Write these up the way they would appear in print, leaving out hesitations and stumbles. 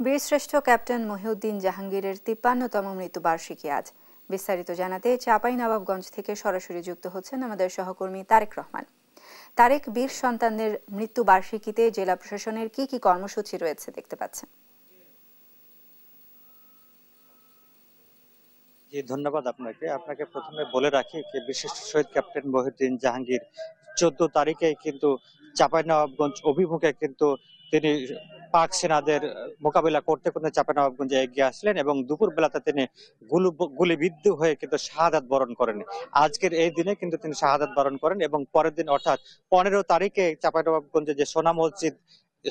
বীরশ্রেষ্ঠ ক্যাপ্টেন মহিউদ্দিন জাহাঙ্গীরের ৫৩তম মৃত্যুবার্ষিকী আজ। বিস্তারিত জানাতে চাঁপাইনবাবগঞ্জ থেকে সরাসরি যুক্ত হচ্ছেন আমাদের সহকর্মী তারেক রহমান। তারেক, বীর সন্তানদের মৃত্যুবার্ষিকীতে জেলা প্রশাসনের কি কি কর্মসূচি রয়েছে দেখতে পাচ্ছেন? জি, ধন্যবাদ আপনাকে প্রথমে বলে রাখি যে বিশিষ্ট শহীদ ক্যাপ্টেন মহিউদ্দিন জাহাঙ্গীর ১৪ তারিখে কিন্তু চাঁপাইনবাবগঞ্জ অভিমুখে কিন্তু তিনি পাক সেনাদের মোকাবিলা করতে করতে চাঁপাইনবাবগঞ্জে এগিয়ে আসলেন এবং দুপুর বেলাতে তিনি গুলিবিদ্ধ হয়ে কিন্তু শাহাদাত বরণ করেন। আজকের এই দিনে কিন্তু তিনি শাহাদাত বরণ করেন এবং পরের দিন অর্থাৎ ১৫ তারিখে চাঁপাইনবাবগঞ্জে যে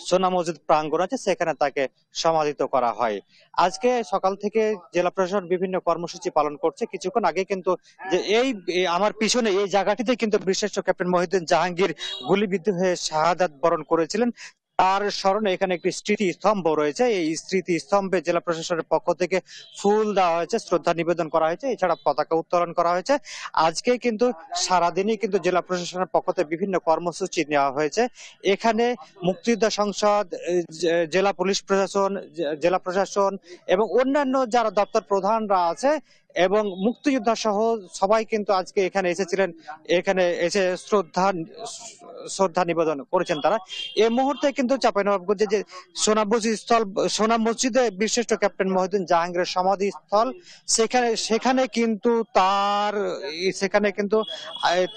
সোনা মসজিদ প্রাঙ্গণ আছে সেখানে তাকে সমাধিত করা হয়। আজকে সকাল থেকে জেলা প্রশাসন বিভিন্ন কর্মসূচি পালন করছে। কিছুক্ষণ আগে কিন্তু যে আমার পিছনে এই জায়গাটিতে কিন্তু বীরশ্রেষ্ঠ ক্যাপ্টেন মহিউদ্দিন জাহাঙ্গীর গুলিবিদ্ধ হয়ে শাহাদাত বরণ করেছিলেন। তার স্মরণে এখানে একটি স্মৃতি স্তম্ভ রয়েছে। এই স্মৃতি স্তম্ভে জেলা প্রশাসনের পক্ষ থেকে ফুল দেওয়া হয়েছে, শ্রদ্ধা নিবেদন করা হয়েছে, এছাড়া পতাকা উত্তোলন করা হয়েছে। আজকে কিন্তু সারাদিনই কিন্তু জেলা প্রশাসনের পক্ষ থেকে বিভিন্ন কর্মসূচি নেওয়া হয়েছে। এখানে মুক্তিযোদ্ধা সংসদ, জেলা পুলিশ প্রশাসন, জেলা প্রশাসন এবং অন্যান্য যারা দপ্তর প্রধানরা আছে এবং মুক্তিযোদ্ধা সহ সবাই কিন্তু আজকে এখানে এসেছিলেন। এখানে এসে শ্রদ্ধা নিবেদন করেছেন তারা। এই মুহূর্তে কিন্তু চাঁপাইনবাবগঞ্জে যে সোনা মসজিদে বীরশ্রেষ্ঠ ক্যাপ্টেন মহিউদ্দিন জাহাঙ্গীরের সমাধি স্থল, সেখানে কিন্তু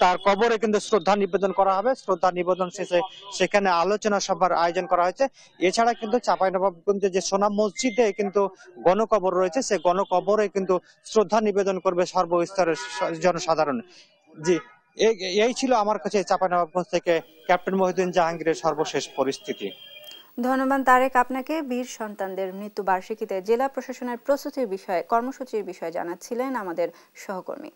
তার কবরে কিন্তু শ্রদ্ধা নিবেদন করা হবে। শ্রদ্ধা নিবেদন শেষে সেখানে আলোচনা সভার আয়োজন করা হয়েছে। এছাড়া কিন্তু চাঁপাইনবাবগঞ্জে যে সোনা মসজিদে কিন্তু গণকবর রয়েছে, সেই গণকবরে কিন্তু শ্রদ্ধা নিবেদন করবে সর্বস্তরের জনসাধারণ। জি, এই ছিল আমার কাছে চাঁপাইনবাবগঞ্জ থেকে ক্যাপ্টেন মহিউদ্দিন জাহাঙ্গীরের সর্বশেষ পরিস্থিতি। ধন্যবাদ তারেক আপনাকে। বীর সন্তানদের মৃত্যুবার্ষিকীতে জেলা প্রশাসনের প্রস্তুতির বিষয়ে কর্মসূচির বিষয়ে জানাচ্ছিলেন আমাদের সহকর্মী।